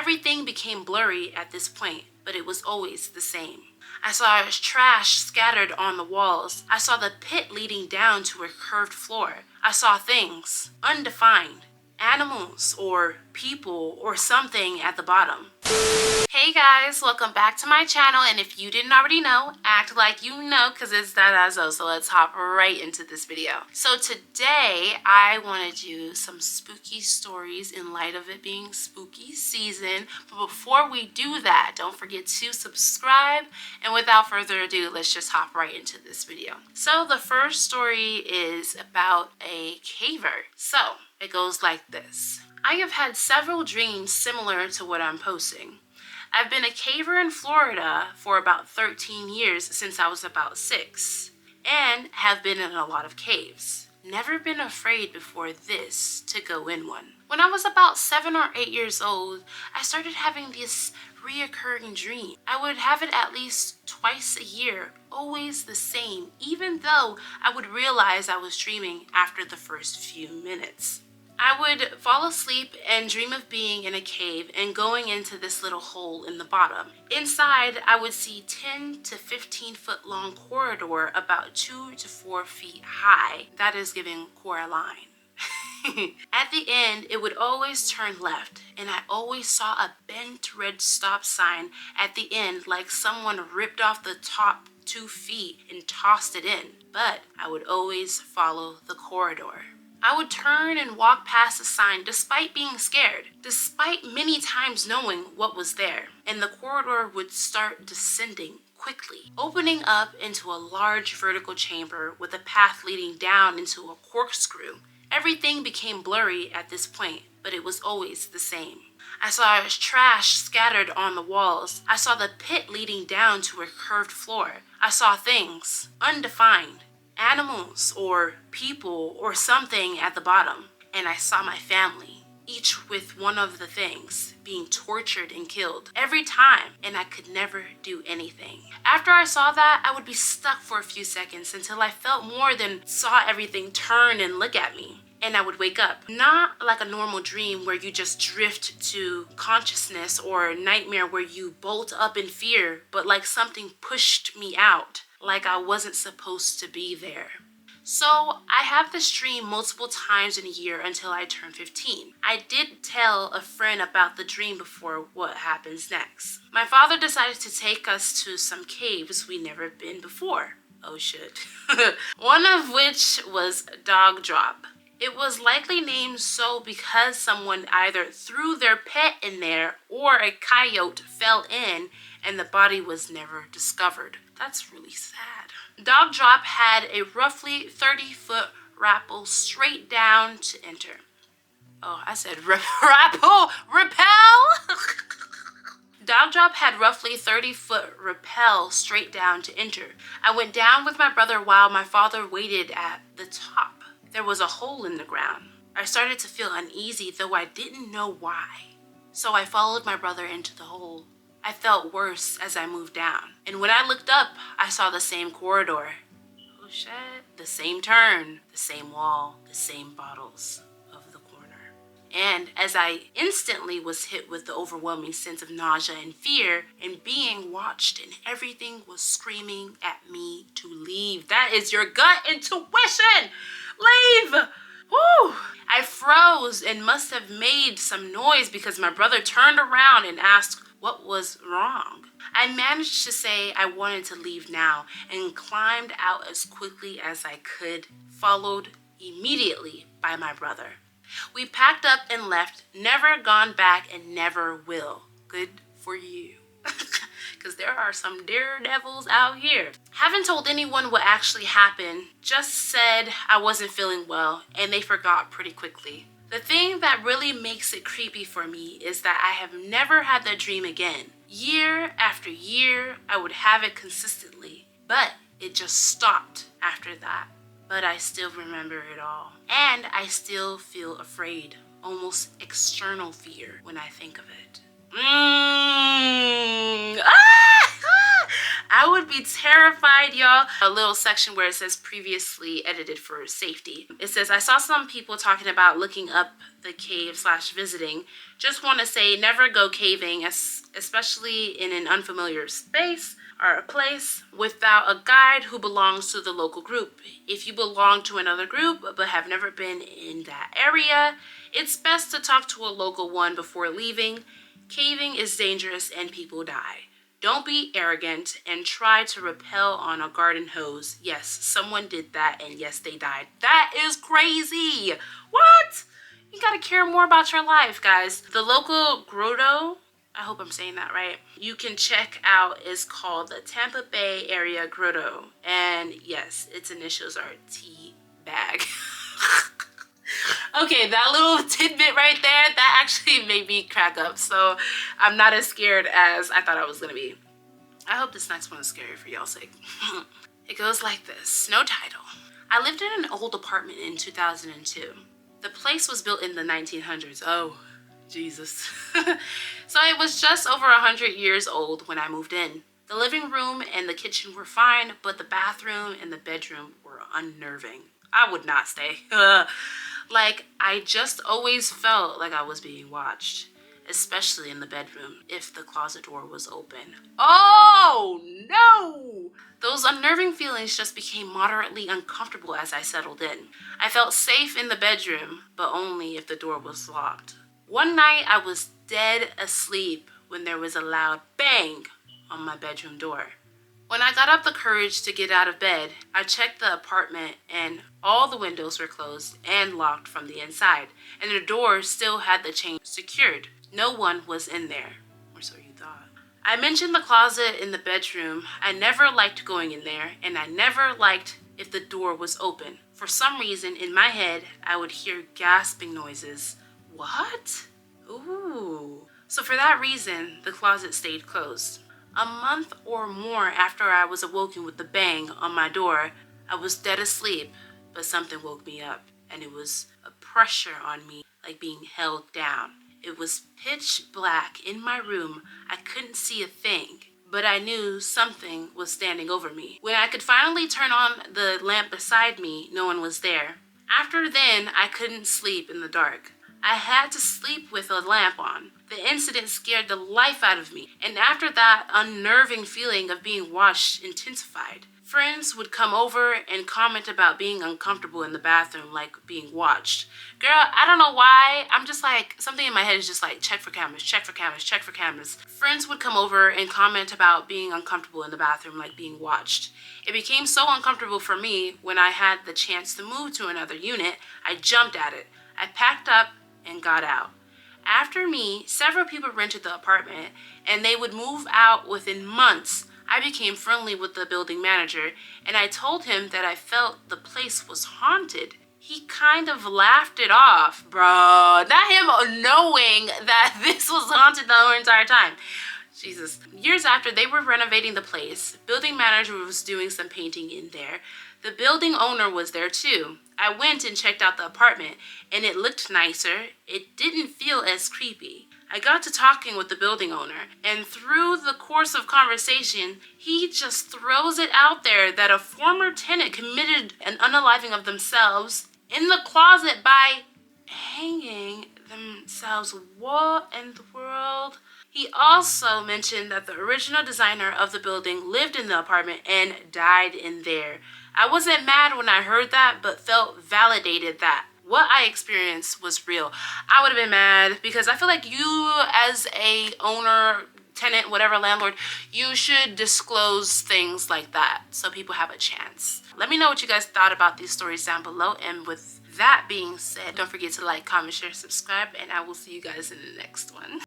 Everything became blurry at this point, but it was always the same. I saw trash scattered on the walls. I saw the pit leading down to a curved floor. I saw things, undefined, animals or people or something at the bottom. Hey guys, welcome back to my channel, and if you didn't already know, act like you know because it's DadaZoe, so let's hop right into this video. So today I want to do some spooky stories in light of it being spooky season, but before we do that, don't forget to subscribe, and without further ado, let's just hop right into this video. So the first story is about a caver. So it goes like this. I have had several dreams similar to what I'm posting. I've been a caver in Florida for about 13 years since I was about 6, and have been in a lot of caves. Never been afraid before this to go in one. When I was about 7 or 8 years old, I started having this reoccurring dream. I would have it at least twice a year, always the same, even though I would realize I was dreaming after the first few minutes. I would fall asleep and dream of being in a cave and going into this little hole in the bottom. Inside, I would see 10 to 15 foot long corridor about 2 to 4 feet high. That is giving Coraline. At the end, it would always turn left, and I always saw a bent red stop sign at the end, like someone ripped off the top 2 feet and tossed it in. But I would always follow the corridor. I would turn and walk past the sign despite being scared, despite many times knowing what was there, and the corridor would start descending quickly, opening up into a large vertical chamber with a path leading down into a corkscrew. Everything became blurry at this point, but it was always the same. I saw trash scattered on the walls. I saw the pit leading down to a curved floor. I saw things, undefined, animals or people or something at the bottom, and I saw my family, each with one of the things, being tortured and killed every time, and I could never do anything. After I saw that, I would be stuck for a few seconds until I felt more than saw everything turn and look at me, and I would wake up. Not like a normal dream where you just drift to consciousness or a nightmare where you bolt up in fear, but like something pushed me out, like I wasn't supposed to be there. So I have this dream multiple times in a year until I turn 15. I did tell a friend about the dream before what happens next. My father decided to take us to some caves we'd never been before. Oh shit. One of which was Dog Drop. It was likely named so because someone either threw their pet in there or a coyote fell in and the body was never discovered. That's really sad. Dog Drop had a roughly 30-foot rappel straight down to enter. Oh, I said rappel? Rappel? Dog Drop had roughly 30-foot rappel straight down to enter. I went down with my brother while my father waited at the top. There was a hole in the ground. I started to feel uneasy, though I didn't know why. So I followed my brother into the hole. I felt worse as I moved down, and when I looked up, I saw the same corridor. Oh shit. The same turn, the same wall, the same bottles of the corner. And as I instantly was hit with the overwhelming sense of nausea and fear, and being watched, and everything was screaming at me to leave. That is your gut intuition! Leave! Woo! I froze and must have made some noise because my brother turned around and asked what was wrong. I managed to say I wanted to leave now and climbed out as quickly as I could, followed immediately by my brother. We packed up and left, never gone back and never will. Good for you. Because there are some daredevils out here. Haven't told anyone what actually happened, just said I wasn't feeling well and they forgot pretty quickly. The thing that really makes it creepy for me is that I have never had that dream again. Year after year, I would have it consistently, but it just stopped after that. But I still remember it all. And I still feel afraid, almost external fear when I think of it. I would be terrified, y'all. y'all a little section where it says previously edited for safety. It says, I saw some people talking about looking up the cave / visiting. Just want to say never go caving, especially in an unfamiliar space or a place without a guide who belongs to the local group. If you belong to another group but have never been in that area, it's best to talk to a local one before leaving. Caving is dangerous and people die. Don't be arrogant and try to rappel on a garden hose. Yes, someone did that and yes, they died. That is crazy. What? You gotta care more about your life, guys. The local grotto, I hope I'm saying that right, you can check out is called the Tampa Bay Area Grotto. And yes, its initials are T-Bag. Okay, that little tidbit right there, that actually made me crack up. So I'm not as scared as I thought I was gonna be. I hope this next one is scary for y'all's sake. It goes like this, no title. I lived in an old apartment in 2002. The place was built in the 1900s. Oh, Jesus. So it was just over 100 years old when I moved in. The living room and the kitchen were fine, but the bathroom and the bedroom were unnerving. I would not stay. Like, I just always felt like I was being watched, especially in the bedroom if the closet door was open. Oh, no! Those unnerving feelings just became moderately uncomfortable as I settled in. I felt safe in the bedroom, but only if the door was locked. One night, I was dead asleep when there was a loud bang on my bedroom door. When I got up the courage to get out of bed, I checked the apartment and all the windows were closed and locked from the inside, and the door still had the chain secured. No one was in there, or so you thought. I mentioned the closet in the bedroom. I never liked going in there, and I never liked if the door was open. For some reason, in my head, I would hear gasping noises. What? Ooh. So for that reason, the closet stayed closed. A month or more after I was awoken with the bang on my door, I was dead asleep, but something woke me up, and it was a pressure on me, like being held down. It was pitch black in my room. I couldn't see a thing, but I knew something was standing over me. When I could finally turn on the lamp beside me, no one was there. After then, I couldn't sleep in the dark. I had to sleep with a lamp on. The incident scared the life out of me, and after that, unnerving feeling of being watched intensified. Friends would come over and comment about being uncomfortable in the bathroom, like being watched. Girl, I don't know why. I'm just like, something in my head is just like, check for cameras, check for cameras, check for cameras. Friends would come over and comment about being uncomfortable in the bathroom, like being watched. It became so uncomfortable for me when I had the chance to move to another unit, I jumped at it. I packed up and got out. After me, several people rented the apartment, and they would move out within months. I became friendly with the building manager, and I told him that I felt the place was haunted. He kind of laughed it off, bro. Not him knowing that this was haunted the whole entire time. Jesus. Years after they were renovating the place, building manager was doing some painting in there. The building owner was there too. I went and checked out the apartment, and it looked nicer. It didn't feel as creepy. I got to talking with the building owner, and through the course of conversation, he just throws it out there that a former tenant committed an unaliving of themselves in the closet by hanging themselves. What in the world? He also mentioned that the original designer of the building lived in the apartment and died in there. I wasn't mad when I heard that, but felt validated that what I experienced was real. I would have been mad because I feel like you as a owner, tenant, whatever, landlord, you should disclose things like that so people have a chance. Let me know what you guys thought about these stories down below. And with that being said, don't forget to like, comment, share, subscribe, and I will see you guys in the next one.